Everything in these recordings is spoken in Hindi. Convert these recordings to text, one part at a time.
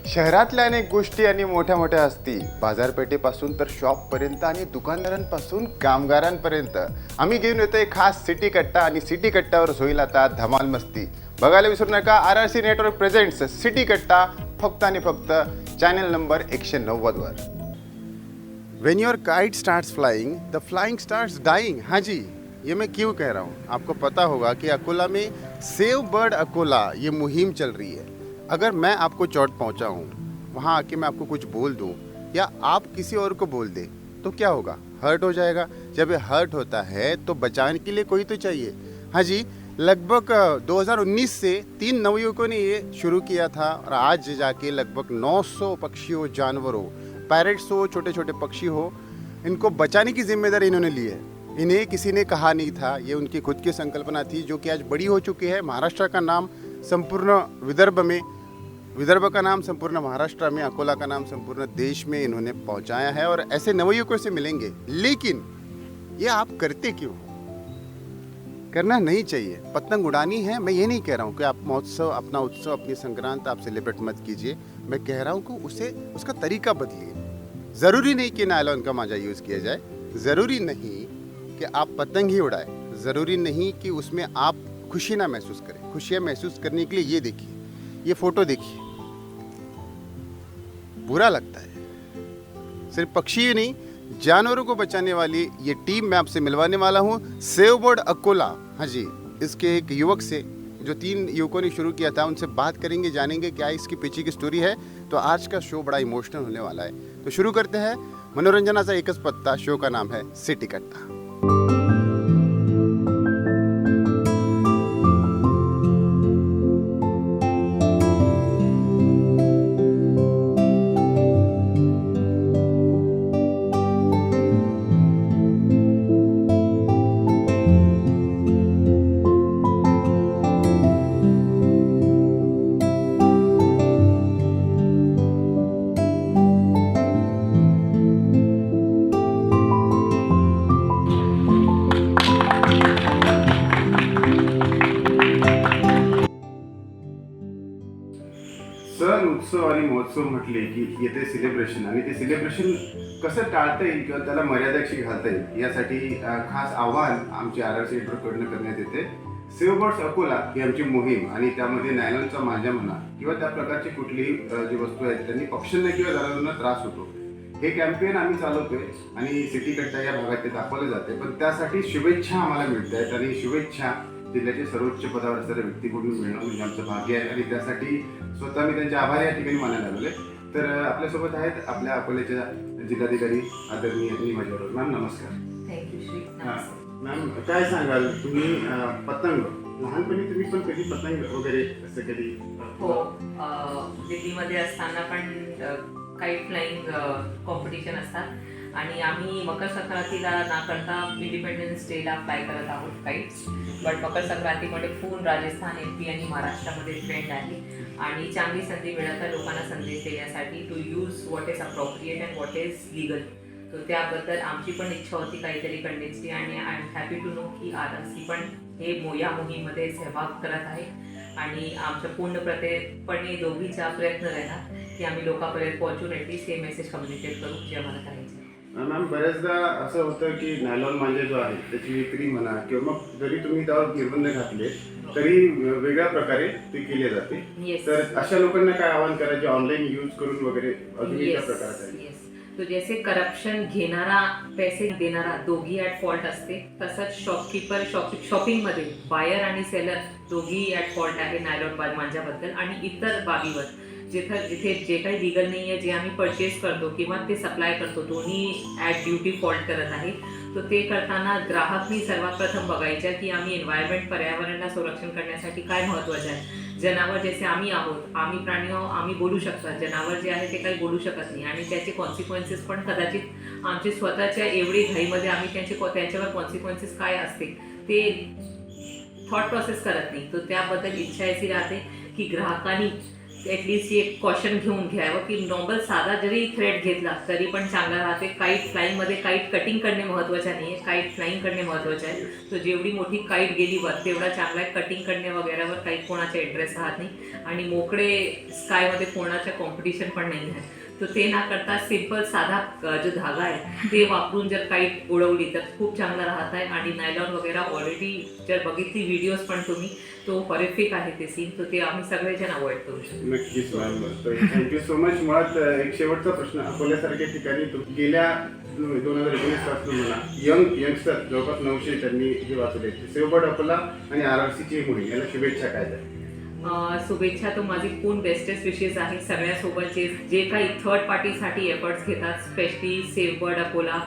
शहरातल्या अनेक गोष्टी आणि मोठ्या मोठ्या असती, बाजारपेठेपासून तर शॉपपर्यंत आणि दुकानदारांपासून कामगारांपर्यंत आम्ही घेऊन येतोय खास सिटी कट्टा. आणि सिटी कट्ट्यावर होईल आता धमाल मस्ती. बघायला विसरू नका RRC नेटवर्क प्रेझेंट्स सिटी कट्टा, फक्त आणि फक्त channel number 190 were. When your kite starts flying, the flying starts dying. हाँ जी, ये मैं क्यों कह रहा हूँ? आपको पता होगा कि अकोला में सेव बर्ड अकोला ये मुहिम चल रही है. अगर मैं आपको चोट पहुँचाऊँ, वहाँ आके मैं आपको कुछ बोल दूँ या आप किसी और को बोल दे, तो क्या होगा? हर्ट हो जाएगा. जब ये हर्ट होता है तो बचाने के लिए कोई तो चाहिए. हाँ जी, लगभग 2019 से 3 नवयुवकों ने ये शुरू किया था और आज जाके लगभग 900 पक्षियों, जानवरों, पैरेट्स हो, छोटे छोटे पक्षी हो, इनको बचाने की जिम्मेदारी इन्होंने ली है. इन्हें किसी ने कहा नहीं था, ये उनकी खुद की संकल्पना थी जो कि आज बड़ी हो चुकी है. महाराष्ट्र का नाम संपूर्ण विदर्भ का नाम संपूर्ण महाराष्ट्र में, अकोला का नाम संपूर्ण देश में इन्होंने पहुंचाया है. और ऐसे नवयुवकों से मिलेंगे. लेकिन ये आप करते क्यों? करना नहीं चाहिए. पतंग उड़ानी है, मैं ये नहीं कह रहा हूँ कि आप महोत्सव, अपना उत्सव, अपनी संक्रांत आप सेलिब्रेट मत कीजिए. मैं कह रहा हूँ कि उसका तरीका बदलिए. ज़रूरी नहीं कि नायलॉन का मांझा यूज़ किया जाए, ज़रूरी नहीं कि आप पतंग ही उड़ाएं, ज़रूरी नहीं कि उसमें आप खुशी ना महसूस करें. खुशियाँ महसूस करने के लिए ये देखिए, ये फ़ोटो देखिए, बुरा लगता है. सिर्फ पक्षी ही नहीं, जानवरों को बचाने वाली ये टीम मैं आपसे मिलवाने वाला हूँ. सेव बर्ड अकोला, हाँ जी, इसके एक युवक से, जो 3 युवकों ने शुरू किया था, उनसे बात करेंगे, जानेंगे क्या इसकी पीछे की स्टोरी है. तो आज का शो बड़ा इमोशनल होने वाला है. तो शुरू करते हैं. मनोरंजनाचा एकच पत्ता. शो का नाम है सिटी कट्टा. सण, उत्सव आणि महोत्सव म्हटले की येते सेलिब्रेशन. आणि ते सेलिब्रेशन कसं टाळता येईल किंवा त्याला मर्यादा कशी घालता येईल यासाठी खास आव्हान आमच्या RRC नेटवर्ककडनं करण्यात येते. सेव्ह बर्ड्स अकोला ही आमची मोहीम. आणि त्यामध्ये नायलॉनचा मांजा म्हणा किंवा त्या प्रकारची कुठलीही जी वस्तू आहेत त्यांनी पक्ष्यांना किंवा जनावरांना त्रास होतो, हे कॅम्पेन आम्ही चालवतोय आणि सिटी कट्टा या भागात ते दाखवले जाते. पण त्यासाठी शुभेच्छा आम्हाला मिळत आहेत आणि शुभेच्छा जिल्ह्याचे सर्वोच्च पदावर असणाऱ्या व्यक्तीकडून मिळणं म्हणजे आमचं भाग्य आहे. आणि त्यासाठी स्वतः मी त्यांचे आभार या ठिकाणी मानायला लागले. तर आपल्यासोबत आहेत आपल्या अकोल्याच्या जिल्हाधिकारी आदरणीय नीमा जोरड. मॅम नमस्कार. थँक्यू श्री. मॅम काय सांगाल, तुम्ही पतंग लहानपणी तुम्ही पण कधी पतंग वगैरे असं कधी? हो, दिल्लीमध्ये असताना पण काही फ्लाईंग कॉम्पिटिशन असतात आणि आम्ही मकर संक्रांतीला ना करता इंडिपेंडन्स डेला फ्लाय करत आहोत काईट्स. बट मकर संक्रांतीमध्ये पूर्ण राजस्थान, MP आणि महाराष्ट्रामध्ये ट्रेंड आहे आणि चांगली संधी मिळत आहे लोकांना संदेश देण्यासाठी to use what is appropriate and what is legal. तर त्याबद्दल आमची पण इच्छा होती काहीतरी करण्याची आणि I am happy to know की RRC पण या मोहीममध्ये सहभाग करत आहे आणि आमच्या पूर्णपणे दोघीचा प्रयत्न राहणार की आम्ही लोकांपर्यंत पोहोचून ॲटलीस्ट हे मेसेज कम्युनिकेट करू जे आम्हाला करायचं. मॅम बऱ्याचदा असं होतं की नायलॉन मांजे जो आहे त्याची विक्री म्हणा किंवा मग जरी तुम्ही त्यावर निर्बंध घातले तरी वेगळ्या प्रकारे ते केले जाते. तर अशा लोकांना काय आवाहन करायचे, ऑनलाईन यूज करून वगैरे अजून एका प्रकारात आहे? तो जैसे करप्शन घेणारा पैसे देणारा दोघी ॲट फॉल्ट असते, तसंच शॉपिंगमध्ये बायर आणि सेलर दोघी ॲट फॉल्ट आहे नायलॉन मांजाबद्दल आणि इतर बाबीवर. जिथे जे काही लिगल नाही आहे, जे आम्ही परचेस करतो किंवा ते सप्लाय करतो, दोन्ही ॲट ड्युटी फॉल्ट करत आहे. तो ते करताना ग्राहकनी सर्वात प्रथम बघायचं की आम्ही एन्व्हायरमेंट, पर्यावरणाला संरक्षण करण्यासाठी काय महत्त्वाचं आहे. जनावर जसे आम्ही आहोत, आम्ही प्राणी आहोत, आम्ही बोलू शकतात. जनावर जे आहे ते काही बोलू शकत नाही आणि त्याचे कॉन्सिक्वेन्सेस पण कदाचित आमचे स्वतःच्या एवढी घाईमध्ये आम्ही त्यांच्यावर कॉन्सिक्वेन्सेस काय असते ते थॉट प्रोसेस करत नाही. तो त्याबद्दल इच्छा अशी राहते की ग्राहकांनी ॲटलिस्ट एक कॉशन घेऊन घ्यावं की नॉर्मल साधा जरी थ्रेड घेतला तरी पण चांगला राहते. काईट फ्लाईंगमध्ये काईट कटिंग करणे महत्त्वाचं नाही आहे, काईट फ्लाईंग करणे महत्त्वाचं आहे. तो जेवढी मोठी काईट गेली वर तेवढा चांगला आहे. कटिंग करणे वगैरेवर काही कोणाचा इंटरेस्ट राहत नाही आणि मोकळे स्कायमध्ये कोणाच्या कॉम्पिटिशन पण नाही आहे. तर ते ना करता सिंपल साधा जो धागा आहे ते वापरून जर काईट उडवली तर खूप चांगला राहत आहे. आणि नायलॉन वगैरे ऑलरेडी जर बघितली व्हिडिओज पण तुम्ही, तो हॉरिफिक आहे ते सीन, तर ते आम्ही सगळेजण अवॉइड करू शकतो. नक्कीच मॅम. Thank you so much. मुळात एक शेवटचा प्रश्न, अकोल्यासारख्या ठिकाणी गेल्या 2019 पासून म्हणा यंगस्टर जवळपास 900 त्यांनी हे वाचले. सेवबर्ड अकोला आणि RRCची मोहीम, याला शुभेच्छा काय द्या? शुभेच्छा. तो माझी पूर्ण बेस्टेस्ट विशेष आहे सगळ्यासोबत जे काही थर्ड पार्टीसाठी एफर्ट्स घेतात, स्पेशली सेवबर्ड अकोला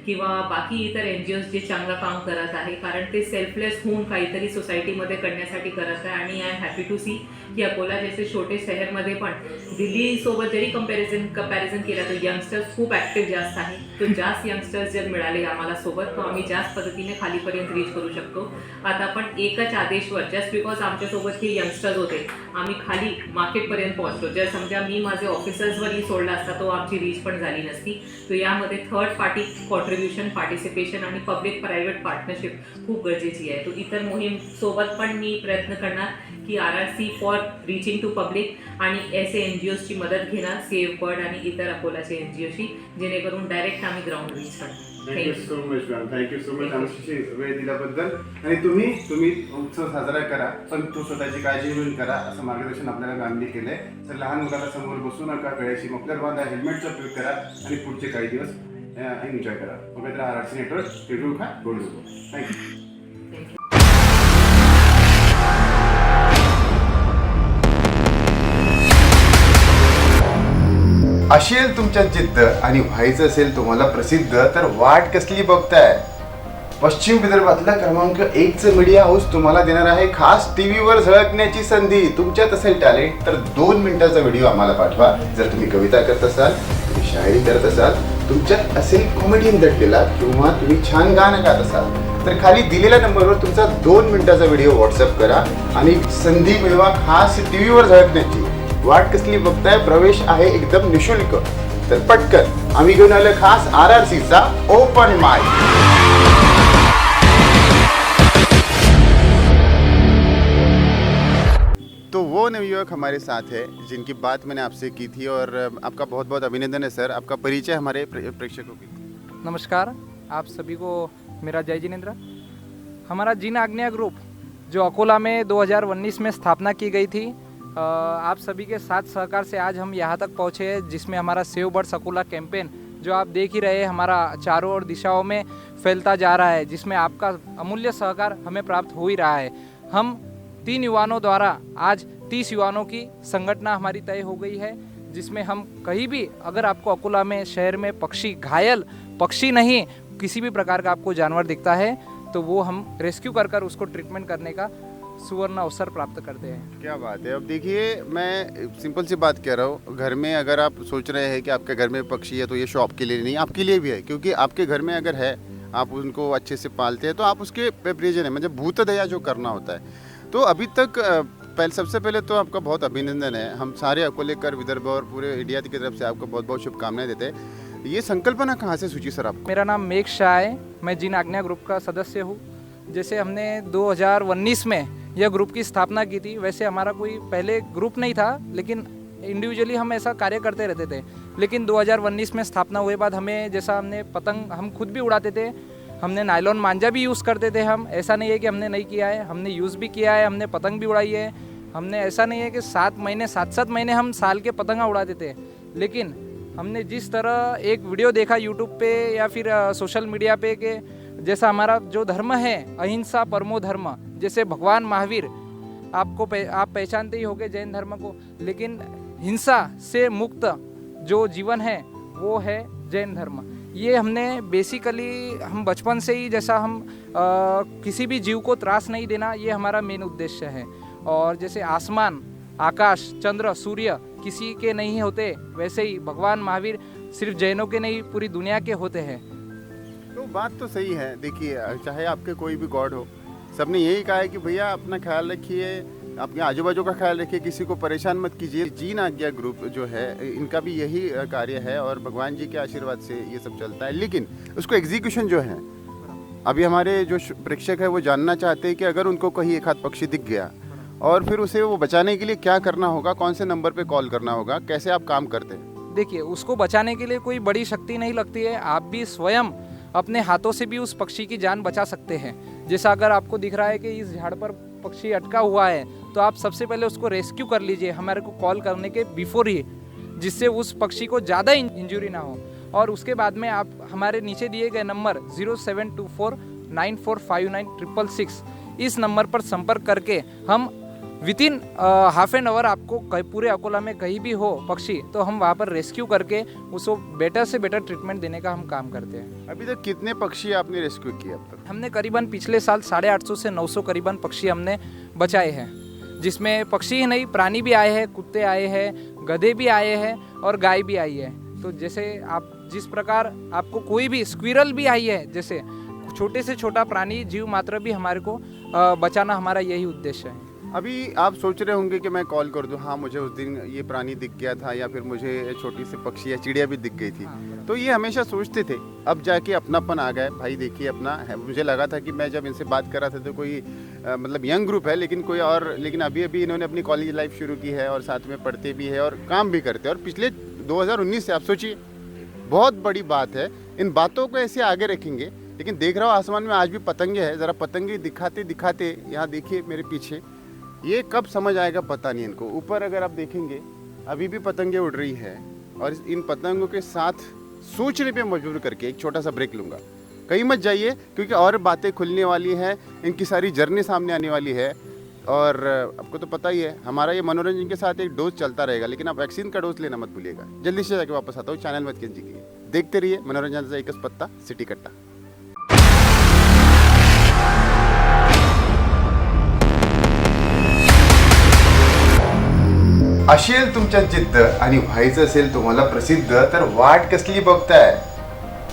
किंवा बाकी इतर NGOs जे चांगलं काम करत आहे, कारण ते सेल्फलेस होऊन काहीतरी सोसायटीमध्ये करण्यासाठी करत आहे. आणि आय एम हॅपी टू सी की अकोला जैसे छोटे शहरमध्ये पण दिल्लीसोबत जरी कंपॅरिझन केलं तर यंगस्टर्स खूप ॲक्टिव्ह जास्त आहे. तो जास्त यंगस्टर्स जर मिळाले आम्हाला सोबत तर आम्ही जास्त पद्धतीने खालीपर्यंत रीच करू शकतो. आता पण एकच आदेशवर जस्ट बिकॉज आमच्यासोबत हे यंगस्टर्स होते आम्ही खाली मार्केटपर्यंत पोहोचलो. जर समजा मी माझे ऑफिसर्सवरही सोडला असता तो आमची रीच पण झाली नसती. तो यामध्ये थर्ड पार्टी कॉन्ट्रीब्युशन, पार्टिसिपेशन आणि पब्लिक प्रायव्हेट पार्टनरशिप खूप गरजेची आहे. तो इतर मोहीम सोबत पण मी प्रयत्न करणार की RRC for reaching to public आणि ऐसे NGOsची मदत घेणार, सेव्ह बर्ड आणि इतर अकोलाचे NGOशी, जेणेकरून डायरेक्ट आम्ही ग्राउंड रीच करणार. Thank you so much ma'am. Thank you so much आमची वेळ दिल्याबद्दल. आणि तुम्ही उत्सव साजरा करा, पण तो स्वतःची काळजी घेऊन करा, असं मार्गदर्शन आपल्याला मॅमने केलंय. तर लहान मुलाला समोर बसू नका, गळ्याशी मफलर बांधा, हेल्मेटचा उपयोग करा आणि पुढचे काही दिवस एन्जॉय करा. बघत राहा RRC नेटवर्क. टिटू खा गोल्ड. थँक्यू. असेल तुमच्यात जिद्द आणि व्हायचं असेल तुम्हाला प्रसिद्ध, तर वाट कसली बघताय? पश्चिम विदर्भातला क्रमांक 1चं मीडिया हाऊस तुम्हाला देणार आहे खास टीव्हीवर झळकण्याची संधी. तुमच्यात असेल टॅलेंट तर 2 मिनिटाचा व्हिडिओ आम्हाला पाठवा. जर तुम्ही कविता करत असाल, तुम्ही शायरी करत असाल, तुमच्यात असेल कॉमेडियन दडलेला किंवा तुम्ही छान गाणं गात असाल, तर खाली दिलेल्या नंबरवर तुमचा 2 मिनिटाचा व्हिडिओ व्हॉट्सअप करा आणि संधी मिळवा खास टीव्हीवर झळकण्याची. वाट कसली बघताय? प्रवेश आहे एकदम निशुल्क. तर पटकन आम्ही घेऊन आलो खास RRCचा ओपन माइक. तो वो नवयुवक हमारे साथ है जिनकी बात मैंने आपसे की थी और आपका बहुत बहुत अभिनंदन है सर. आपका परिचय हमारे प्रेक्षकों की. नमस्कार, आप सभी को मेरा जय जिनेंद्र. हमारा जिन आज्ञा ग्रुप जो अकोला में 2019 में स्थापना की गई थी, आप सभी के साथ सहकार से आज हम यहाँ तक पहुँचे हैं, जिसमें हमारा सेव बर्ड्स अकोला कैंपेन जो आप देख ही रहे हैं हमारा चारों ओर दिशाओं में फैलता जा रहा है, जिसमें आपका अमूल्य सहकार हमें प्राप्त हो ही रहा है. हम 3 युवाओं द्वारा आज 30 युवाओं की संगठना हमारी तय हो गई है, जिसमें हम कहीं भी अगर आपको अकोला में शहर में पक्षी, घायल पक्षी नहीं, किसी भी प्रकार का आपको जानवर दिखता है तो वो हम रेस्क्यू कर उसको ट्रीटमेंट करने का सुवर्ण अवसर प्राप्त करते हैं. क्या बात है. अब देखिए, मैं सिंपल सी बात कह रहा हूँ. घर में अगर आप सोच रहे हैं कि आपके घर में पक्षी है तो ये शॉप के लिए नहीं, आपके लिए भी है. क्योंकि आपके घर में अगर है, आप उनको अच्छे से पालते हैं, तो आप उसके प्रिजन है, मतलब भूत दया जो करना होता है. तो अभी तक सबसे पहले तो आपका बहुत अभिनंदन है. हम सारे अकोलेकर, विदर्भ और पूरे इंडिया की तरफ से आपको बहुत बहुत शुभकामनाएं देते हैं. ये संकल्पना कहाँ से सूझी सर आपको? मेरा नाम मेघ शाह है, मैं जिन आज्ञा ग्रुप का सदस्य हूँ. जैसे हमने 2019 में यह ग्रुप की स्थापना की थी, वैसे हमारा कोई पहले ग्रुप नहीं था, लेकिन इंडिविजुअली हम ऐसा कार्य करते रहते थे. लेकिन 2019 में स्थापना हुए बाद हमें, जैसा हमने पतंग हम खुद भी उड़ाते थे, हमने नायलॉन मांझा भी यूज़ करते थे. हम ऐसा नहीं है कि हमने नहीं किया है, हमने यूज़ भी किया है, हमने पतंग भी उड़ाई है. हमने ऐसा नहीं है कि 7 महीने हम साल के पतंगा उड़ाते थे. लेकिन हमने जिस तरह एक वीडियो देखा यूट्यूब पे या फिर सोशल मीडिया पे कि जैसा हमारा जो धर्म है अहिंसा परमो धर्म, जैसे भगवान महावीर, आप पहचानते ही होंगे जैन धर्म को, लेकिन हिंसा से मुक्त जो जीवन है वो है जैन धर्म. ये हमने बेसिकली हम बचपन से ही, जैसा हम किसी भी जीव को त्रास नहीं देना, ये हमारा मेन उद्देश्य है. और जैसे आसमान, आकाश, चंद्र, सूर्य किसी के नहीं होते, वैसे ही भगवान महावीर सिर्फ जैनों के नहीं पूरी दुनिया के होते हैं. तो बात तो सही है. देखिए, चाहे आपके कोई भी गॉड हो, सबने यही कहा है कि भैया अपना ख्याल रखिए, अपने आजू बाजू का ख्याल रखिए, किसी को परेशान मत कीजिए। जीन आज्ञा ग्रुप जो है इनका भी यही कार्य है और भगवान जी के आशीर्वाद से ये सब चलता है। लेकिन उसको एग्जीक्यूशन जो है, अभी हमारे जो प्रेक्षक है वो जानना चाहते हैं कि अगर उनको कहीं एक हाथ पक्षी दिख गया और फिर उसे वो बचाने के लिए क्या करना होगा, कौन से नंबर पे कॉल करना होगा, कैसे आप काम करते हैं? देखिए, उसको बचाने के लिए कोई बड़ी शक्ति नहीं लगती है। आप भी स्वयं अपने हाथों से भी उस पक्षी की जान बचा सकते हैं। जैसा अगर आपको दिख रहा है कि इस झाड़ पर पक्षी अटका हुआ है, तो आप सबसे पहले उसको रेस्क्यू कर लीजिए हमारे को कॉल करने के बिफोर ही, जिससे उस पक्षी को ज़्यादा इंजरी ना हो। और उसके बाद में आप हमारे नीचे दिए गए नंबर 0724945966 इस नंबर पर संपर्क करके हम विदिन हाफ एन आवर आपको पूरे अकोला में कहीं भी हो पक्षी, तो हम वहाँ पर रेस्क्यू करके उसको बेटर से बेटर ट्रीटमेंट देने का हम काम करते हैं। अभी तक कितने पक्षी आपने रेस्क्यू किए अब तक? हमने करीबन पिछले साल 850 से 900 करीबन पक्षी हमने बचाए हैं, जिसमें पक्षी ही नहीं प्राणी भी आए हैं, कुत्ते आए हैं, गधे भी आए हैं और गाय भी आई है। तो जैसे आप जिस प्रकार आपको कोई भी स्क्विरल भी आई है, जैसे छोटे से छोटा प्राणी जीव मात्र भी हमारे को बचाना हमारा यही उद्देश्य है। अभी आप सोच रहे होंगे कि मैं कॉल कर दूं, हाँ मुझे उस दिन ये प्राणी दिख गया था या फिर मुझे छोटी सी पक्षी या चिड़िया भी दिख गई थी। तो ये हमेशा सोचते थे, अब जाके अपनापन आ गया। भाई देखिए अपना है। मुझे लगा था कि मैं जब इनसे बात कर रहा था तो कोई मतलब यंग ग्रुप है, लेकिन कोई और, लेकिन अभी अभी इन्होंने अपनी कॉलेज लाइफ शुरू की है और साथ में पढ़ते भी है और काम भी करते हैं। और पिछले 2019 से आप सोचिए, बहुत बड़ी बात है। इन बातों को ऐसे आगे रखेंगे। लेकिन देख रहा हूँ आसमान में आज भी पतंगे है, ज़रा पतंगे दिखाते दिखाते यहाँ देखिए मेरे पीछे, ये कब समझ आएगा पता नहीं इनको। ऊपर अगर आप देखेंगे अभी भी पतंगे उड़ रही है और इन पतंगों के साथ सोचने पे मजबूर करके एक छोटा सा ब्रेक लूँगा। कहीं मत जाइए क्योंकि और बातें खुलने वाली हैं, इनकी सारी जर्नी सामने आने वाली है। और आपको तो पता ही है हमारा ये मनोरंजन के साथ एक डोज चलता रहेगा, लेकिन आप वैक्सीन का डोज लेना मत भूलिएगा। जल्दी से जाके वापस आता हूँ, चैनल मत कीजिए। देखते रहिए मनोरंजन से एक पत्ता सिटी कट्टा। असेल तुमच्यात जिद्द आणि व्हायचं असेल तुम्हाला प्रसिद्ध, तर वाट कसली बघताय?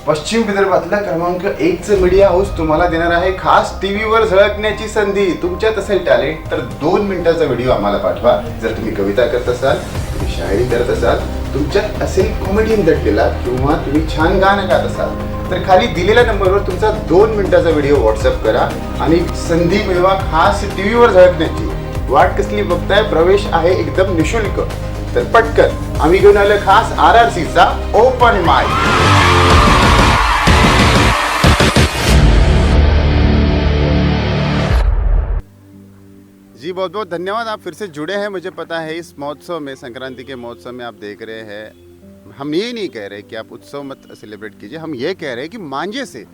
पश्चिम विदर्भातला क्रमांक 1चं मीडिया हाऊस तुम्हाला देणार आहे खास टीव्हीवर झळकण्याची संधी। तुमच्यात असेल टॅलेंट तर 2 मिनिटाचा व्हिडिओ आम्हाला पाठवा। जर तुम्ही कविता करत असाल, तुम्ही शायरी करत असाल, तुमच्यात असेल कॉमेडियन दटलेला किंवा तुम्ही छान गाणं गात असाल, तर खाली दिलेल्या नंबरवर तुमचा 2 मिनिटाचा व्हिडिओ व्हॉट्सअप करा आणि संधी मिळवा खास टीव्हीवर झळकण्याची। वाट कसली बघताय? प्रवेश आहे एकदम निशुल्क। तर पटकन आम्ही घेऊन आलो खास RRCचा ओपन माइक। जी बहुत बहुत धन्यवाद, आप फिर से जुड़े हैं। मुझे पता है इस महोत्सव में, संक्रांति के महोत्सव में आप देख रहे हैं। हम ये नहीं कह रहे कि आप उत्सव मत सेलिब्रेट कीजिए, हम ये कह रहे हैं कि मांझे से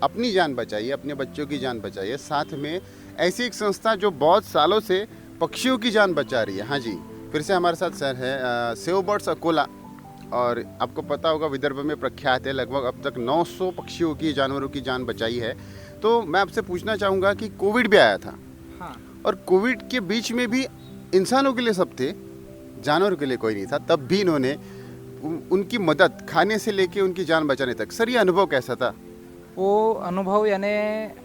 अपनी जान बचाइए, अपने बच्चों की जान बचाइए। साथ में ऐसी एक संस्था जो बहुत सालों से पक्षियों की जान बचा रही है। हाँ जी, फिर से हमारे साथ सर है सेव बर्ड्स अकोला। और आपको पता होगा विदर्भ में प्रख्यात है, लगभग अब तक 900 पक्षियों की, जानवरों की जान बचाई है। तो मैं आपसे पूछना चाहूँगा कि कोविड भी आया था, हाँ, और कोविड के बीच में भी इंसानों के लिए सब थे, जानवरों के लिए कोई नहीं था। तब भी इन्होंने उनकी मदद, खाने से लेके उनकी जान बचाने तक। सर ये अनुभव कैसा था? वो अनुभव यानी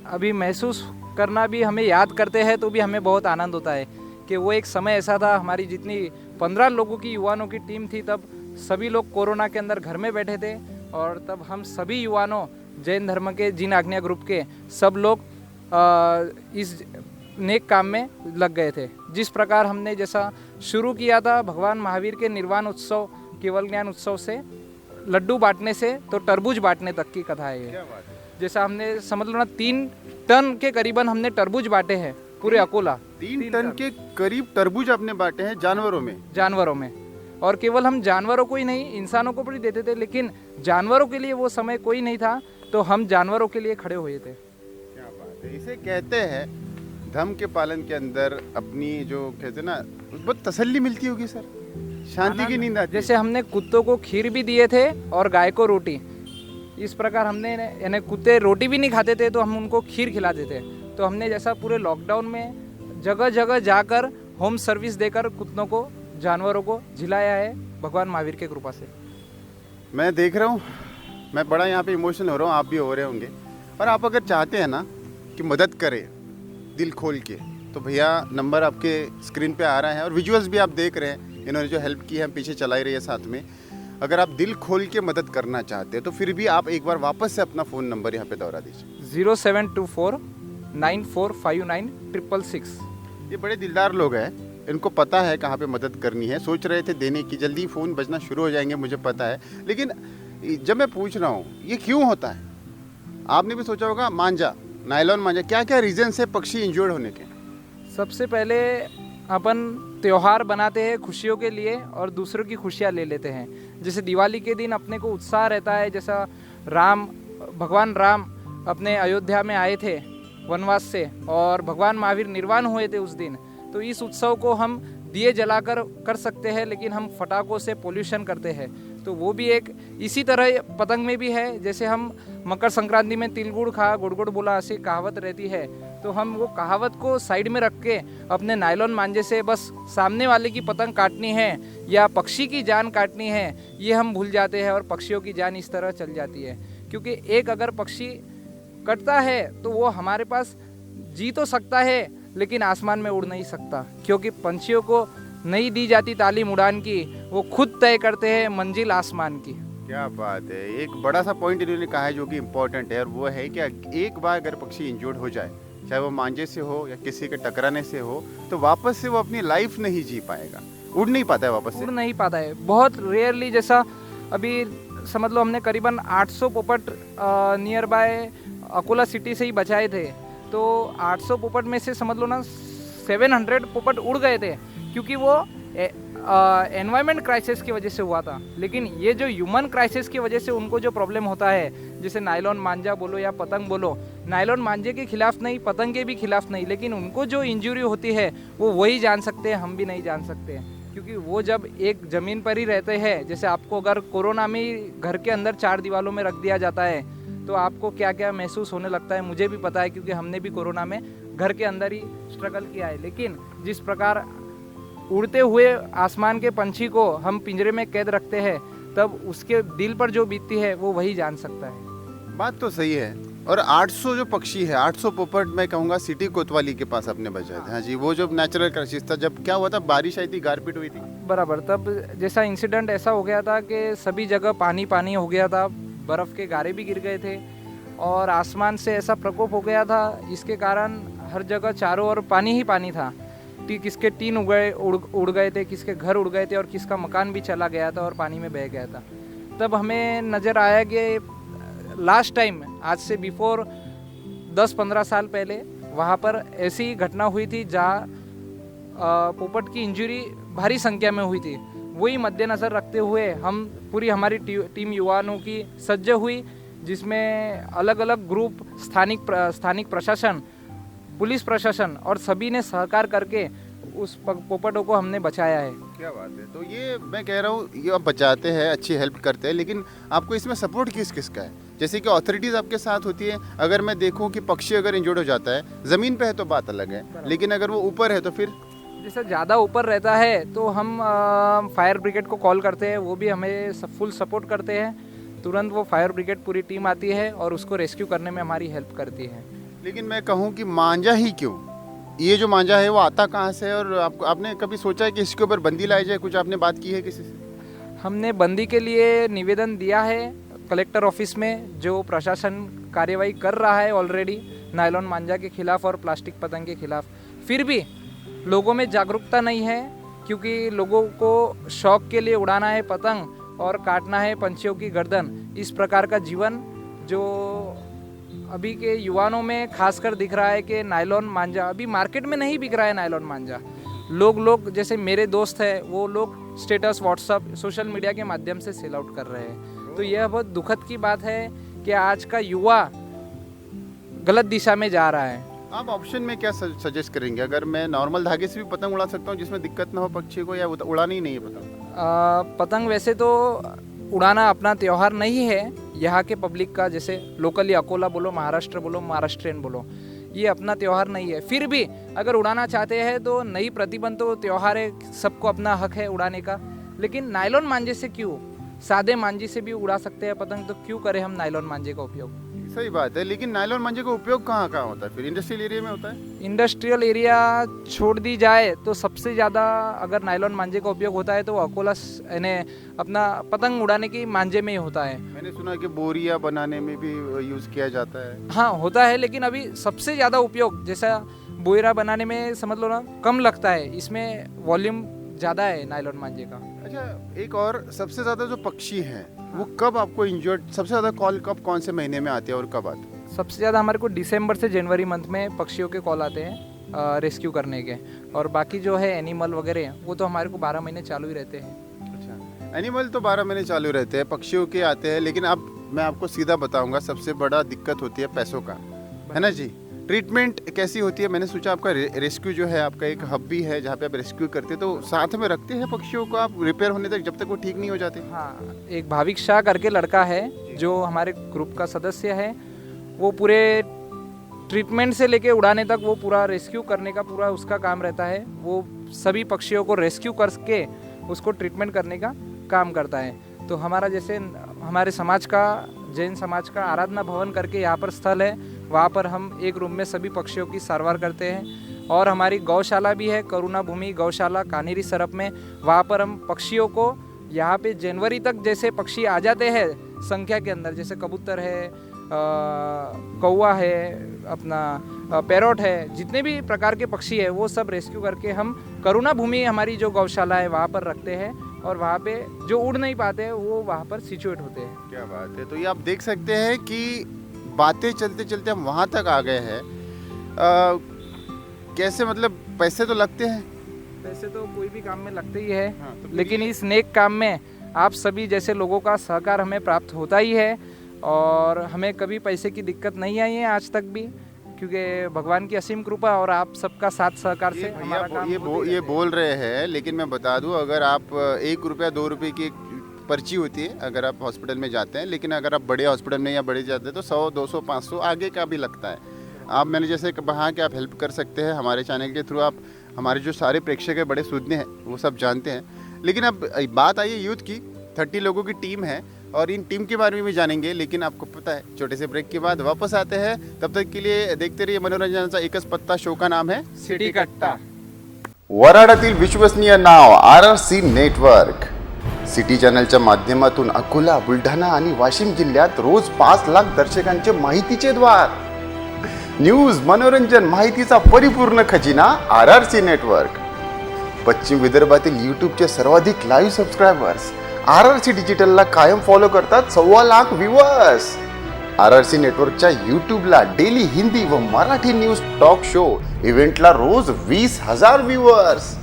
अभी महसूस करना भी, हमें याद करते हैं तो भी हमें बहुत आनंद होता है कि वो एक समय ऐसा था। हमारी जितनी 15 लोगों की युवाओं की टीम थी, तब सभी लोग कोरोना के अंदर घर में बैठे थे और तब हम सभी युवाओं, जैन धर्म के जीन आज्ञा ग्रुप के सब लोग इस नेक काम में लग गए थे। जिस प्रकार हमने जैसा शुरू किया था भगवान महावीर के निर्वाण उत्सव, केवल ज्ञान उत्सव से लड्डू बांटने से तो तरबूज बांटने तक की कथा है ये। जैसा हमने समझ लो ना 3 टन के करीबन हमने तरबूज बांटे हैं पूरे अकोला। 3 टन के करीब तरबूज आपने बांटे हैं जानवरों में। और केवल हम जानवरों को ही नहीं, इंसानों को भी देते थे, लेकिन जानवरों के लिए वो समय कोई नहीं था, तो हम जानवरों के लिए खड़े हुए थे। क्या बात है। इसे कहते हैं धर्म के पालन के अंदर अपनी, जो कहते हैं ना, बहुत तसल्ली मिलती होगी सर, शांति की नींद आती। जैसे हमने कुत्तों को खीर भी दिए थे और गाय को रोटी। इस प्रकार हमने, यानी कुत्ते रोटी भी नहीं खाते थे तो हम उनको खीर खिलाते थे। तो हमने जैसा पूरे लॉकडाउन में जगह जगह जाकर होम सर्विस देकर कुत्तों को, जानवरों को झिलाया है भगवान महावीर के कृपा से। मैं देख रहा हूँ, मैं बड़ा यहाँ पे इमोशनल हो रहा हूँ, आप भी हो रहे होंगे। और आप अगर चाहते हैं ना कि मदद करें दिल खोल के, तो भैया नंबर आपके स्क्रीन पे आ रहा है और विजुअल्स भी आप देख रहे हैं, इन्होंने जो हेल्प की है हम पीछे चला ही रही है साथ में। अगर आप दिल खोल के मदद करना चाहते हैं तो फिर भी आप एक बार वापस से अपना फ़ोन नंबर यहाँ पे दोहरा दीजिए। 0724 9459 666। ये बड़े दिलदार लोग हैं, इनको पता है कहाँ पे मदद करनी है, सोच रहे थे देने की, जल्दी फ़ोन बजना शुरू हो जाएंगे मुझे पता है, लेकिन जब मैं पूछ रहा हूँ ये क्यों होता है, आपने भी सोचा होगा मांझा, नायलॉन मांझा, क्या क्या रीजंस है पक्षी इंजर्ड होने के? सबसे पहले अपन त्यौहार बनाते हैं खुशियों के लिए और दूसरों की खुशियाँ ले लेते हैं। जैसे दिवाली के दिन अपने को उत्साह रहता है, जैसा भगवान राम अपने अयोध्या में आए थे वनवास से और भगवान महावीर निर्वाण हुए थे उस दिन, तो इस उत्सव को हम दिए जलाकर कर सकते हैं, लेकिन हम फटाकों से पोल्यूशन करते हैं। तो वो भी एक इसी तरह पतंग में भी है, जैसे हम मकर संक्रांति में तिल गुड़ खा गुड़ गुड़ बोला ऐसी कहावत रहती है, तो हम वो कहावत को साइड में रख के अपने नायलॉन मांझे से बस सामने वाले की पतंग काटनी है या पक्षी की जान काटनी है, ये हम भूल जाते हैं और पक्षियों की जान इस तरह चल जाती है। क्योंकि एक अगर पक्षी कटता है तो वो हमारे पास जी तो सकता है लेकिन आसमान में उड़ नहीं सकता, क्योंकि पंछियों को नहीं दी जाती तालीम उड़ान की, वो खुद तय करते हैं मंजिल आसमान की। क्या बात है, एक बड़ा सा पॉइंट इन्होंने कहा है जो कि इम्पोर्टेंट है, और वो है कि एक बार अगर पक्षी इंजर्ड हो जाए, चाहे वो मांझे से हो या किसी के टकराने से हो, तो वापस से वो अपनी लाइफ नहीं जी पाएगा, उड़ नहीं पाता है वापस से, उड़ नहीं पाता है। बहुत रेयरली, जैसा अभी समझ लो हमने करीबन 800 पोपट नियर बाय अकोला सिटी से ही बचाए थे, तो 800 पोपट में से समझ लो ना 700 पोपट उड़ गए थे, क्योंकि वो एनवायरमेंट क्राइसिस की वजह से हुआ था। लेकिन ये जो ह्यूमन क्राइसिस की वजह से उनको जो प्रॉब्लम होता है, जैसे नायलॉन मांझा बोलो या पतंग बोलो, नायलॉन मांझे के खिलाफ नहीं, पतंग के भी खिलाफ नहीं, लेकिन उनको जो इंजरी होती है वो वही जान सकते हैं, हम भी नहीं जान सकते। क्योंकि वो जब एक ज़मीन पर ही रहते हैं, जैसे आपको अगर कोरोना में घर के अंदर 4 दीवारों में रख दिया जाता है तो आपको क्या क्या महसूस होने लगता है, मुझे भी पता है, क्योंकि हमने भी कोरोना में घर के अंदर ही स्ट्रगल किया है। लेकिन जिस प्रकार उड़ते हुए आसमान के पंछी को हम पिंजरे में कैद रखते हैं, तब उसके दिल पर जो बीतती है वो वही जान सकता है। बात तो सही है। और 800 जो पक्षी है, 800 पोपट मैं कहूँगा सिटी कोतवाली के पास आपने बचाए थे। हाँ जी, वो जो नेचुरल क्राइसिस था, जब क्या हुआ था, बारिश आई थी, गारपीट हुई थी बराबर, तब जैसा इंसिडेंट ऐसा हो गया था कि सभी जगह पानी पानी हो गया था, बर्फ़ के गारे भी गिर गए थे और आसमान से ऐसा प्रकोप हो गया था जिसके कारण हर जगह चारों ओर पानी ही पानी था। किसके टीन उड़ गए थे, किसके घर उड़ गए थे और किसका मकान भी चला गया था और पानी में बह गया था। तब हमें नज़र आया कि लास्ट टाइम, आज से बिफोर 10-15 साल पहले वहाँ पर ऐसी घटना हुई थी जहाँ पोपट की इंजरी भारी संख्या में हुई थी। वही मद्देनज़र रखते हुए हम पूरी हमारी टीम युवाओं की सज्ज हुई, जिसमें अलग अलग ग्रुप, स्थानिक प्रशासन, पुलिस प्रशासन और सभी ने सहकार करके उस पोपटों को हमने बचाया है। क्या बात है। तो ये मैं कह रहा हूँ, ये आप बचाते हैं, अच्छी हेल्प करते हैं, लेकिन आपको इसमें सपोर्ट किस का है? जैसे कि अथॉरिटीज़ आपके साथ होती है। अगर मैं देखूँ कि पक्षी अगर इंजर्ड हो जाता है, ज़मीन पे है तो बात अलग है, लेकिन अगर वो ऊपर है तो फिर जैसे ज़्यादा ऊपर रहता है तो हम फायर ब्रिगेड को कॉल करते हैं, वो भी हमें फुल सपोर्ट करते हैं। तुरंत वो फायर ब्रिगेड पूरी टीम आती है और उसको रेस्क्यू करने में हमारी हेल्प करती है। लेकिन मैं कहूँ कि मांझा ही क्यों, ये जो मांझा है वो आता कहाँ से है? और आपने कभी सोचा है कि इसके ऊपर बंदी लाई जाए? कुछ आपने बात की है किसी से? हमने बंदी के लिए निवेदन दिया है कलेक्टर ऑफिस में, जो प्रशासन कार्यवाही कर रहा है ऑलरेडी नायलॉन मांझा के खिलाफ और प्लास्टिक पतंग के खिलाफ। फिर भी लोगों में जागरूकता नहीं है, क्योंकि लोगों को शौक के लिए उड़ाना है पतंग और काटना है पंछियों की गर्दन। इस प्रकार का जीवन जो अभी के युवाओं में खासकर दिख रहा है कि नायलॉन मांझा अभी मार्केट में नहीं बिक रहा है। नायलॉन मांझा लोग जैसे मेरे दोस्त हैं, वो लोग स्टेटस, व्हाट्सअप, सोशल मीडिया के माध्यम से सेल आउट कर रहे हैं। तो यह बहुत दुखद की बात है कि आज का युवा गलत दिशा में जा रहा है। आप ऑप्शन में क्या सजेस्ट करेंगे? अगर मैं नॉर्मल धागे से भी पतंग उड़ा सकता हूँ जिसमें दिक्कत ना हो पक्षी को, या उड़ाना ही नहीं है पतंग? पतंग वैसे तो उड़ाना अपना त्यौहार नहीं है यहाँ के पब्लिक का, जैसे लोकली अकोला बोलो, महाराष्ट्र बोलो, महाराष्ट्रियन बोलो, ये अपना त्यौहार नहीं है। फिर भी अगर उड़ाना चाहते हैं तो नहीं प्रतिबंध, तो त्यौहार है, सबको अपना हक है उड़ाने का। लेकिन नायलॉन मांझे से क्यों, सादे मांझे से भी उड़ा सकते हैं पतंग, तो क्यों करें हम नायलॉन मांझे का उपयोग? सही बात है, लेकिन नायलॉन मांझे का उपयोग कहाँ कहाँ होता है? फिर इंडस्ट्रियल एरिया में होता है? इंडस्ट्रियल एरिया छोड़ दी जाए तो सबसे ज़्यादा अगर नायलॉन मांझे का उपयोग होता है तो वो अकोला यानी अपना पतंग उड़ाने की मांझे में ही होता है। मैंने सुना कि बोरिया बनाने में भी यूज़ किया जाता है। हाँ होता है, लेकिन अभी सबसे ज़्यादा उपयोग जैसा बोयरा बनाने में समझ लो ना कम लगता है, इसमें वॉल्यूम ज़्यादा है नायलॉन मांझे का। अच्छा, एक और सबसे ज़्यादा जो पक्षी हैं वो कब आपको इंजर्ड, सबसे ज़्यादा कॉल कब कौन से महीने में आती है और कब आती है? सबसे ज़्यादा हमारे को दिसंबर से जनवरी मंथ में पक्षियों के कॉल आते हैं रेस्क्यू करने के, और बाकी जो है एनिमल वगैरह वो तो हमारे को 12 महीने चालू ही रहते हैं। अच्छा, एनिमल तो 12 महीने चालू रहते हैं, पक्षियों के आते हैं, लेकिन अब मैं आपको सीधा बताऊंगा सबसे बड़ा दिक्कत होती है पैसों का, है ना जी? ट्रीटमेंट कैसी होती है? मैंने सोचा आपका रेस्क्यू जो है, आपका एक हब भी है जहाँ पे आप रेस्क्यू करते हैं, तो साथ में रखते हैं पक्षियों को आप रिपेयर होने तक, जब तक वो ठीक नहीं हो जाते? हाँ, एक भाविक शाह करके लड़का है जो हमारे ग्रुप का सदस्य है, वो पूरे ट्रीटमेंट से लेके उड़ाने तक वो पूरा रेस्क्यू करने का पूरा उसका काम रहता है। वो सभी पक्षियों को रेस्क्यू करके उसको ट्रीटमेंट करने का काम करता है। तो हमारा जैसे हमारे समाज का, जैन समाज का आराधना भवन करके यहाँ पर स्थल है, वहाँ पर हम एक रूम में सभी पक्षियों की सारवार करते हैं। और हमारी गौशाला भी है, करुणा भूमि गौशाला कानेरी सरप में, वहाँ पर हम पक्षियों को यहाँ पे जनवरी तक जैसे पक्षी आ जाते हैं संख्या के अंदर, जैसे कबूतर है, कौवा है, अपना पैरोट है, जितने भी प्रकार के पक्षी है वो सब रेस्क्यू करके हम करुणा भूमि हमारी जो गौशाला है वहाँ पर रखते हैं, और वहाँ पे जो उड़ नहीं पाते हैं वो वहाँ पर सिचुएट होते हैं। क्या बात है! तो ये आप देख सकते हैं कि बातें चलते चलते हम वहाँ तक आ गए हैं। कैसे, मतलब पैसे तो लगते हैं? पैसे तो कोई भी काम में लगते ही है, हाँ, तो लेकिन इस नेक काम में आप सभी जैसे लोगों का सहकार हमें प्राप्त होता ही है, और हमें कभी पैसे की दिक्कत नहीं आई है आज तक भी, क्योंकि भगवान की असीम कृपा और आप सबका साथ सहकार से हमारा काम होते ये रहते बोल रहे हैं, लेकिन मैं बता दूं, अगर आप 1 रुपया 2 रुपये की पर्ची होती है अगर आप हॉस्पिटल में जाते हैं, लेकिन अगर आप बड़े हॉस्पिटल में या बड़े जाते हैं तो 100 200 500 आगे का भी लगता है। आप मैंने जैसे कहा कि आप हेल्प कर सकते हैं हमारे चैनल के थ्रू, आप हमारे जो सारे प्रेक्षक है बड़े सुनने हैं वो सब जानते हैं। लेकिन अब बात आई है यूथ की, 30 लोगों की टीम है और इन टीम के बारे में भी जानेंगे, लेकिन आपको पता है छोटे से ब्रेक के बाद वापस आते हैं। तब तक के लिए देखते रहिए मनोरंजनाचा एकच पत्ता, शो का नाम है सिटी कट्टा। वराडातील विश्वसनीय नाव RRC नेटवर्क। सिटी चॅनलच्या माध्यमातून अकोला, बुलढाणा आणि वाशिम जिल्ह्यात रोज 5 लाख दर्शकांचे माहितीचे द्वार। न्यूज, मनोरंजन, माहितीचा परिपूर्ण खजिना RRC नेटवर्क। पश्चिम विदर्भातील यूट्यूबचे सर्वाधिक लाईव्ह सबस्क्रायबर्स RRC डिजिटलला कायम फॉलो करतात 1.25 लाख व्ह्यूअर्स। RRC नेटवर्कच्या यूट्यूबला डेली हिंदी व मराठी न्यूज, टॉक शो, इव्हेंटला रोज 20,000 व्ह्यूअर्स।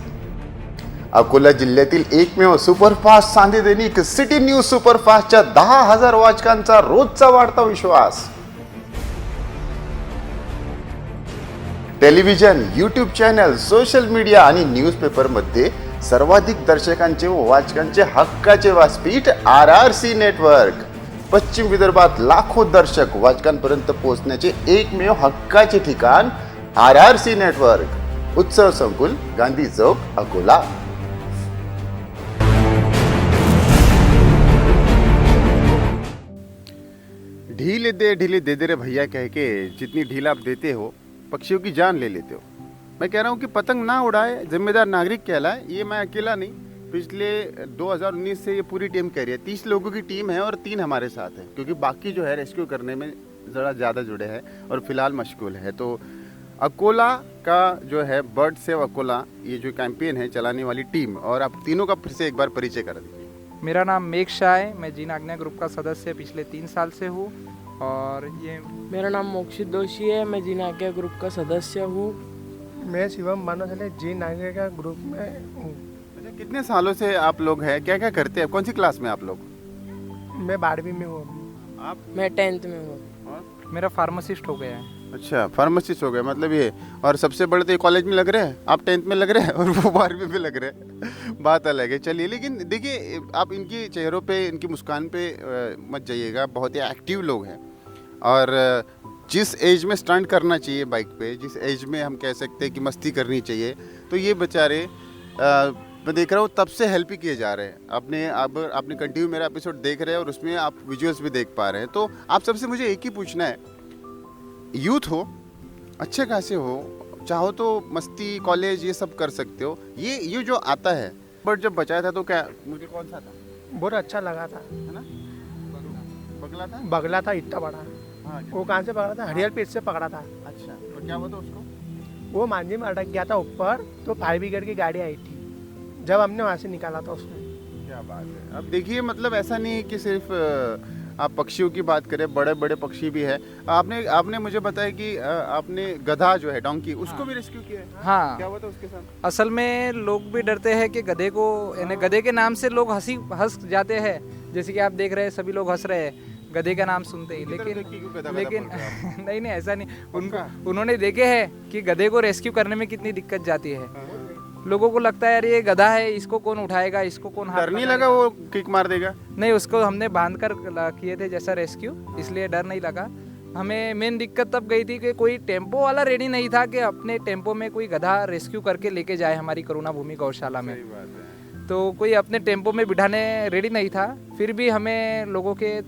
अकोला जिल्ह्यातील एकमेव सुपरफास्ट सांधे दैनिक सिटी न्यूज सुपरफास्टच्या 10,000 वाचकांचा रोजचा वाढता विश्वास। Television, YouTube channel, social media आणि न्यूजपेपरमध्ये सर्वाधिक दर्शकांचे व वाचकांचे हक्काचे व्यासपीठ RRC नेटवर्क। पश्चिम विदर्भात लाखो दर्शक वाचकांपर्यंत पोहोचण्याचे एकमेव हक्काचे ठिकाण RRC नेटवर्क। उत्सव संकुल, गांधी चौक, अकोला। ढील दे दे रे भैया कह के जितनी ढील आप देते हो पक्षियों की जान ले लेते हो। मैं कह रहा हूँ कि पतंग ना उड़ाए, जिम्मेदार नागरिक कहलाए। ये मैं अकेला नहीं, पिछले 2019 से ये पूरी टीम कह रही है। 30 लोगों की टीम है और 3 हमारे साथ है, क्योंकि बाकी जो है रेस्क्यू करने में ज़रा ज़्यादा जुड़े हैं और फिलहाल मशगूल है। तो अकोला का जो है बर्ड सेव अकोला, ये जो कैंपेन है चलाने वाली टीम, और आप तीनों का फिर से एक बार परिचय करा दीजिए। मेरा नाम मेघ शाह है, मैं जीन आज्ञा ग्रुप का सदस्य पिछले 3 साल से हूँ। और ये मेरा नाम मोक्षित दोषी है, मैं जीन आज्ञा ग्रुप का सदस्य हूँ। मैं शिवम बानोसले जीन आगे का ग्रुप में हूँ। अच्छा, कितने सालों से आप लोग हैं, क्या क्या करते हैं, कौन सी क्लास में आप लोग? मैं 12वीं में हूँ। आप? मैं 10th में हूँ। और? मेरा फार्मासिस्ट हो गया है। अच्छा, फार्मासिस्ट हो गए, मतलब ये। और सबसे बड़े तो ये कॉलेज में लग रहे हैं, आप 10th में लग रहे हैं और वो 12वीं में लग रहे हैं। बात अलग है। चलिए, लेकिन देखिए आप इनके चेहरों पे, इनकी मुस्कान पे मत जाइएगा, बहुत ही एक्टिव लोग हैं। और जिस एज में स्टंट करना चाहिए बाइक पे, जिस एज में हम कह सकते हैं कि मस्ती करनी चाहिए, तो ये बेचारे मैं देख रहा हूँ तब से हेल्प ही किए जा रहे हैं। आपने कंटिन्यू मेरा एपिसोड देख रहे हैं और उसमें आप विजुअल्स भी देख पा रहे हैं। तो आप सबसे मुझे एक ही पूछना है, यूथ हो, अच्छे खासे हो, चाहो तो मस्ती कॉलेज ये सब कर सकते हो, ये जो आता है, बट जब बचाया था तो क्या मुझे कौन सा था, बहुत अच्छा लगा था। है ना, बगला था। बगला था इतना बड़ा। हाँ, वो कहाँ से पकड़ा था? हरियल पेट से पकड़ा था। अच्छा, तो क्या हुआ था उसको? वो मांझी में अटक गया था ऊपर, तो फायर ब्रिगेड की गाड़ी आई थी, जब हमने वहाँ से निकाला था उसको। क्या बात है। अब देखिए, मतलब ऐसा नहीं है कि सिर्फ आप पक्षियों की बात करें, बड़े बड़े पक्षी भी है। आपने मुझे बताया कि आपने गधा जो है, डोंकी, उसको भी रेस्क्यू किया है। हाँ। क्या हुआ था उसके साथ? असल में लोग भी डरते हैं कि गधे को, यानी गधे के नाम से लोग हंस जाते हैं, जैसे कि आप देख रहे हैं सभी लोग हंस रहे हैं गधे का नाम सुनते ही, देखिए क्यों गधा गधा लेकिन बोल रहे हैं आप? नहीं ऐसा नहीं, उन्होंने देखे हैं कि गधे को रेस्क्यू करने में कितनी दिक्कत जाती है। लोगों को लगता है यार ये गधा है, इसको कौन उठाएगा, इसको कौन हाथ डर नहीं लगाएगा? लगा वो किक मार देगा? नहीं, उसको हमने बांध कर किए थे जैसा रेस्क्यू, इसलिए डर नहीं लगा हमें। मेन दिक्कत तब गई थी कि कोई टेम्पो वाला रेडी नहीं था कि अपने टेम्पो में कोई गधा रेस्क्यू करके लेके जाए हमारी करुणा भूमि गौशाला में। सही बात है। तो कोई अपने टेम्पो में बिठाने रेडी नहीं था। फिर भी हमें लोगों के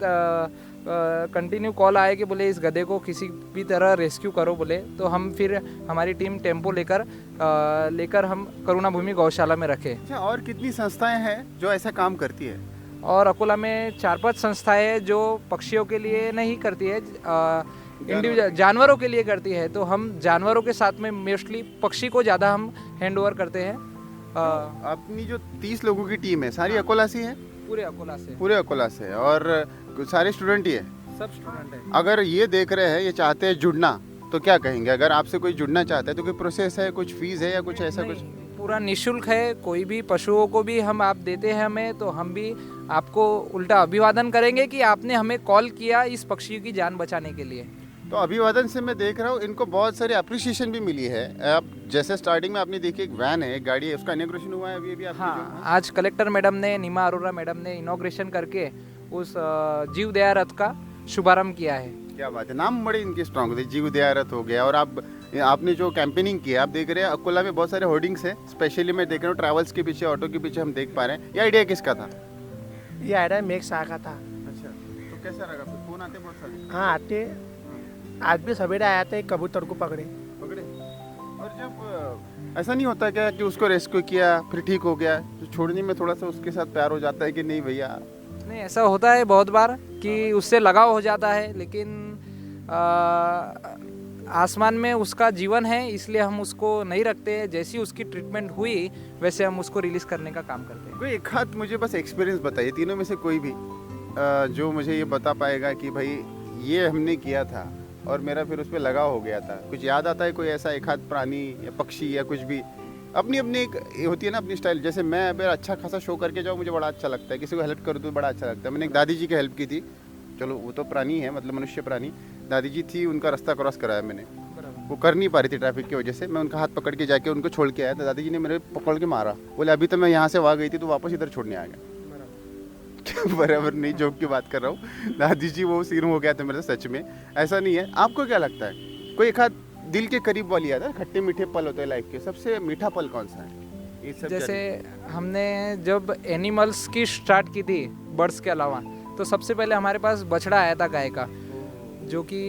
कंटिन्यू कॉल आए कि बोले इस गधे को किसी भी तरह रेस्क्यू करो बोले, तो हम फिर हमारी टीम टेम्पो लेकर हम करुणा भूमि गौशाला में रखे। अच्छा, और कितनी संस्थाएं हैं जो ऐसा काम करती है? और अकोला में 4-5 संस्थाएं हैं जो पक्षियों के लिए नहीं करती है, इंडिविजुअल जानवरों के लिए करती है। तो हम जानवरों के साथ में मोस्टली पक्षी को ज़्यादा हम हैंड ओवर करते हैं। अपनी जो 30 लोगों की टीम है, सारी अकोला से है? पूरे अकोला से, पूरे अकोला से, और सारे स्टूडेंट ही है? सब स्टूडेंट है। अगर ये देख रहे हैं, ये चाहते हैं जुड़ना, तो क्या कहेंगे? अगर आपसे कोई जुड़ना चाहता है तो कोई प्रोसेस है, कुछ फीस है या कुछ ऐसा कुछ? पूरा निःशुल्क है। कोई भी पशुओं को भी हम आप देते हैं हमें, तो हम भी आपको उल्टा अभिवादन करेंगे कि आपने हमें कॉल किया इस पक्षी की जान बचाने के लिए। तो अभिवादन से मैं देख रहा हूँ इनको बहुत सारी अप्रिसिएशन भी मिली है। आप जैसे स्टार्टिंग में आपने देखी, एक वैन है, एक गाड़ी है, उसका इनॉग्रेशन हुआ है अभी आपके हाँ, आज कलेक्टर मैडम ने, नीमा अरोरा मैडम ने इनॉग्रेशन करके उस जीव दया रथ का शुभारंभ किया है। क्या बात है। नाम बड़े इनके स्ट्रॉन्ग थे, जीव दया रथ हो गया। और आपने जो कैंपेनिंग किया, आप देख रहे हैं अकोला में बहुत सारे होर्डिंग्स है, स्पेशली मैं देख रहा हूँ ट्रैवल्स के पीछे, ऑटो के पीछे हम देख पा रहे हैं। ये आइडिया किसका था? ये आइडिया मेघ शाह का था। अच्छा, तो कैसा लगा? फोन आते बहुत सारे? हाँ आते, आज भी सवेरे आया था, एक कबूतर को पकड़े। और जब ऐसा नहीं होता क्या कि उसको रेस्क्यू किया फिर ठीक हो गया, तो छोड़ने में थोड़ा सा उसके साथ प्यार हो जाता है कि नहीं भैया? नहीं, ऐसा होता है बहुत बार कि उससे लगाव हो जाता है, लेकिन आसमान में उसका जीवन है, इसलिए हम उसको नहीं रखते हैं। जैसी उसकी ट्रीटमेंट हुई वैसे हम उसको रिलीज करने का काम करते हैं। कोई एक हाथ मुझे बस एक्सपीरियंस बताइए, तीनों में से कोई भी जो मुझे ये बता पाएगा कि भाई ये हमने किया था और मेरा फिर उस पर लगाव हो गया था। कुछ याद आता है कोई ऐसा एक हाथ प्राणी या पक्षी या कुछ भी? अपनी अपनी एक ये होती है ना अपनी स्टाइल। जैसे मैं अगर अच्छा खासा शो करके जाऊँ मुझे बड़ा अच्छा लगता है, किसी को हेल्प करूँ तो बड़ा अच्छा लगता है। मैंने एक दादी जी की हेल्प की थी, चलो वो तो प्राणी है, मतलब मनुष्य प्राणी। दादी जी थी, उनका रास्ता क्रॉस कराया मैंने, वो कर नहीं पा रही थी ट्रैफिक की वजह से। मैं उनका हाथ पकड़ के जाके उनको छोड़ के आया, तो दादी जी ने मेरे पकड़ के मारा, बोले अभी तो मैं यहाँ से वहाँ गई थी तो वापस इधर छोड़ने आ गया। बराबर नहीं, जोक की बात कर रहा हूँ। दादी जी वो सीन हो गया था मेरे सच में। ऐसा नहीं है, आपको क्या लगता है कोई एक हाथ दिल के करीब वाली याद है? खट्टे मीठे पल होते हैं लाइफ के, सबसे मीठा पल कौन सा है? ये सब जैसे हमने जब एनिमल्स की स्टार्ट की थी बर्ड्स के अलावा, तो सबसे पहले हमारे पास बछड़ा आया था गाय का, जो कि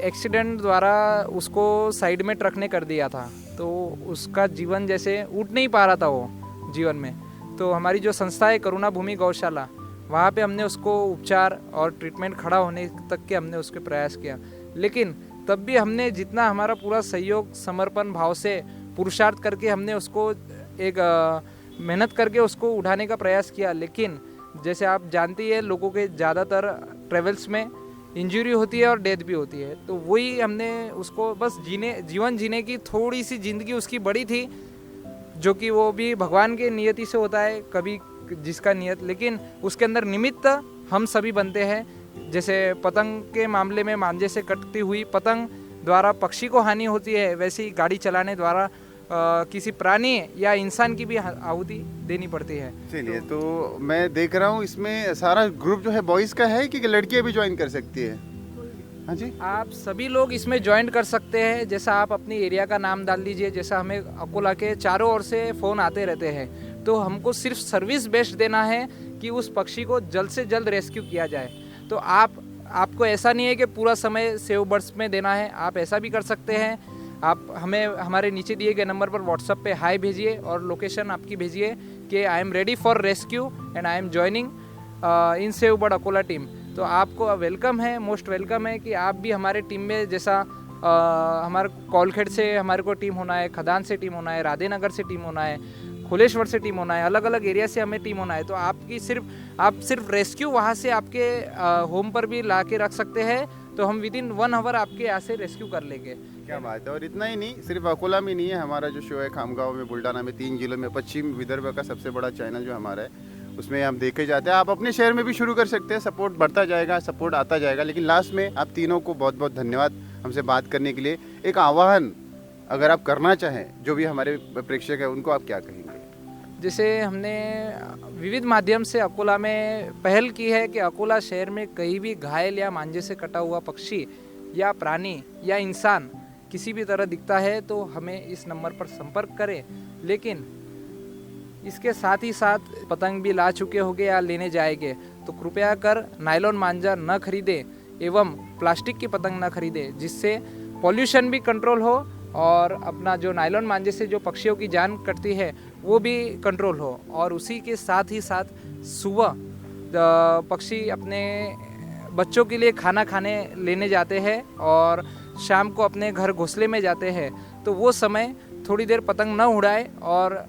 एक्सीडेंट द्वारा उसको साइड में ट्रक ने कर दिया था। तो उसका जीवन जैसे उठ नहीं पा रहा था वो जीवन में। तो हमारी जो संस्था है करुणा भूमि गौशाला, वहाँ पे हमने उसको उपचार और ट्रीटमेंट खड़ा होने तक के हमने उसके प्रयास किया। लेकिन तब भी हमने जितना हमारा पूरा सहयोग समर्पण भाव से पुरुषार्थ करके हमने उसको एक मेहनत करके उसको उठाने का प्रयास किया। लेकिन जैसे आप जानती है, लोगों के ज़्यादातर ट्रेवल्स में इंजरी होती है और डेथ भी होती है। तो वही हमने उसको बस जीवन जीने की थोड़ी सी ज़िंदगी उसकी बड़ी थी, जो कि वो भी भगवान के नियति से होता है, कभी जिसका नियत, लेकिन उसके अंदर निमित्त हम सभी बनते हैं। जैसे पतंग के मामले में मांझे से कटती हुई पतंग द्वारा पक्षी को हानि होती है, वैसे ही गाड़ी चलाने द्वारा किसी प्राणी या इंसान की भी आहुति देनी पड़ती है। चलिए, तो मैं देख रहा हूँ इसमें सारा ग्रुप जो है बॉयज़ का है कि लड़कियाँ भी ज्वाइन कर सकती है? हाँ जी, आप सभी लोग इसमें ज्वाइन कर सकते हैं। जैसा आप अपनी एरिया का नाम डाल दीजिए, जैसा हमें अकोला के चारों ओर से फ़ोन आते रहते हैं, तो हमको सिर्फ सर्विस बेस्ड देना है कि उस पक्षी को जल्द से जल्द रेस्क्यू किया जाए। तो आपको ऐसा नहीं है कि पूरा समय सेव बर्ड्स में देना है, आप ऐसा भी कर सकते हैं। आप हमें हमारे नीचे दिए गए नंबर पर व्हाट्सएप पे हाई भेजिए और लोकेशन आपकी भेजिए कि I am ready for rescue and I am joining in save bird Akola team. तो आपको वेलकम है, मोस्ट वेलकम है कि आप भी हमारे टीम में, जैसा हमारे कौलखेड़ से हमारे को टीम होना है, खदान से टीम होना है, राधेनगर से टीम होना है, खोलेश्वर से टीम होना है, अलग अलग एरिया से हमें टीम होना है। तो आप सिर्फ रेस्क्यू वहाँ से आपके होम पर भी ला के रख सकते हैं, तो हम विदिन 1 आवर आपके यहाँ से रेस्क्यू कर लेंगे। क्या बात है। और इतना ही नहीं, सिर्फ अकोला में नहीं है, हमारा जो शो है खामगांव में, बुल्डाना में, 3 जिलों में, पश्चिम विदर्भ का सबसे बड़ा चैनल जो हमारा है उसमें हम देखे जाते हैं। आप अपने शहर में भी शुरू कर सकते हैं, सपोर्ट बढ़ता जाएगा, सपोर्ट आता जाएगा। लेकिन लास्ट में आप तीनों को बहुत बहुत धन्यवाद हमसे बात करने के लिए। एक आह्वान अगर आप करना चाहें, जो भी हमारे प्रेक्षक हैं उनको, आप क्या कहेंगे? जैसे हमने विविध माध्यम से अकोला में पहल की है कि अकोला शहर में कहीं भी घायल या मांझे से कटा हुआ पक्षी या प्राणी या इंसान किसी भी तरह दिखता है तो हमें इस नंबर पर संपर्क करें। लेकिन इसके साथ ही साथ पतंग भी ला चुके होंगे या लेने जाएंगे तो कृपया कर नायलॉन मांझा न खरीदें एवं प्लास्टिक की पतंग न खरीदें, जिससे पॉल्यूशन भी कंट्रोल हो और अपना जो नायलॉन मांझे से जो पक्षियों की जान कटती है वो भी कंट्रोल हो। और उसी के साथ ही साथ सुबह पक्षी अपने बच्चों के लिए खाना खाने लेने जाते हैं और शाम को अपने घर घोंसले में जाते हैं, तो वो समय थोड़ी देर पतंग न उड़ाए और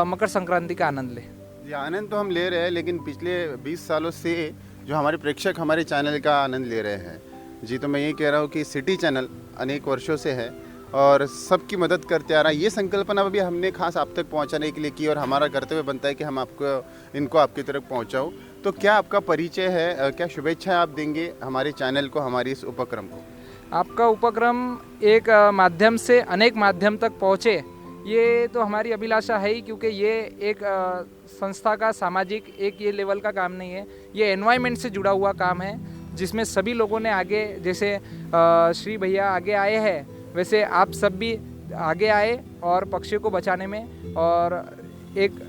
मकर संक्रांति का आनंद ले। ये आनंद तो हम ले रहे हैं, लेकिन पिछले 20 सालों से जो हमारे प्रेक्षक हमारे चैनल का आनंद ले रहे हैं जी। तो मैं ये कह रहा हूँ कि सिटी चैनल अनेक वर्षों से है और सबकी मदद करते आ रहा है। ये संकल्पना भी हमने खास आप तक पहुँचाने के लिए की और हमारा कर्तव्य बनता है कि हम इनको आपकी तरफ पहुँचाऊँ। तो क्या आपका परिचय है, क्या शुभेच्छाएं आप देंगे हमारे चैनल को, हमारी इस उपक्रम को? आपका उपक्रम एक माध्यम से अनेक माध्यम तक पहुँचे, ये तो हमारी अभिलाषा है ही, क्योंकि ये एक संस्था का सामाजिक एक ये लेवल का काम नहीं है, ये एनवायरनमेंट से जुड़ा हुआ काम है, जिसमें सभी लोगों ने आगे, जैसे श्री भैया आगे आए हैं वैसे आप सब भी आगे आए और पक्षियों को बचाने में। और एक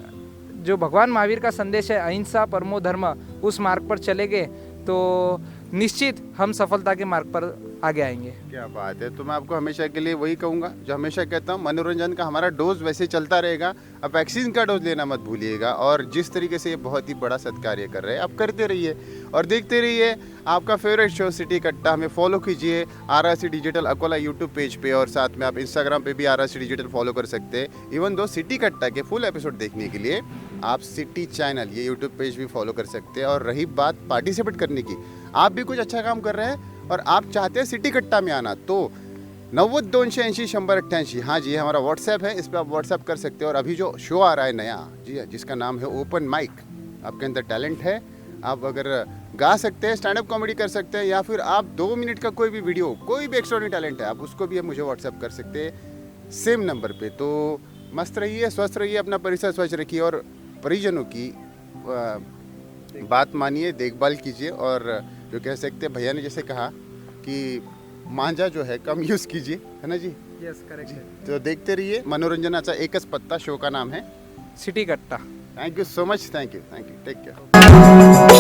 जो भगवान महावीर का संदेश है अहिंसा परमो धर्म, उस मार्ग पर चलेंगे तो निश्चित हम सफलता के मार्ग पर आगे आएंगे। क्या बात है। तो मैं आपको हमेशा के लिए वही कहूँगा जो हमेशा कहता हूँ, मनोरंजन का हमारा डोज वैसे चलता रहेगा, अब वैक्सीन का डोज लेना मत भूलिएगा। और जिस तरीके से ये बहुत ही बड़ा सत्कार्य कर रहे हैं, आप करते रहिए और देखते रहिए। आपका फेवरेट शो सिटी कट्टा, हमें फॉलो कीजिए RRC digital Akola YouTube page पे, और साथ में आप इंस्टाग्राम पे भी RRC डिजिटल फॉलो कर सकते हैं। इवन दो सिटी कट्टा के फुल एपिसोड देखने के लिए आप सिटी चैनल ये यूट्यूब पेज भी फॉलो कर सकते हैं। और रही बात पार्टिसिपेट करने की, आप भी कुछ अच्छा काम कर रहे हैं और आप चाहते हैं सिटी कट्टा में आना, तो 90-280-100-88, हाँ जी, हमारा व्हाट्सएप है, इस पर आप व्हाट्सएप कर सकते हैं। और अभी जो शो आ रहा है नया जी, जिसका नाम है ओपन माइक, आपके अंदर टैलेंट है, आप अगर गा सकते हैं, स्टैंड अप कॉमेडी कर सकते हैं, या फिर आप 2 मिनट का कोई भी वीडियो, कोई भी एक्स्ट्राऑर्डिनरी टैलेंट है, आप उसको भी मुझे व्हाट्सएप कर सकते हैं सेम नंबर पे। तो मस्त रहिए, स्वस्थ रहिए, अपना परिसर स्वच्छ रखिए और परिजनों की बात मानिए, देखभाल कीजिए। और जो कह सकते हैं, भैया ने जैसे कहा कि मांझा जो है कम यूज़ कीजिए, है ना जी? यस, करेक्ट है। तो देखते रहिए, मनोरंजनाचा एकच पत्ता शो का नाम है city Katta. Thank you so much, thank you, take care.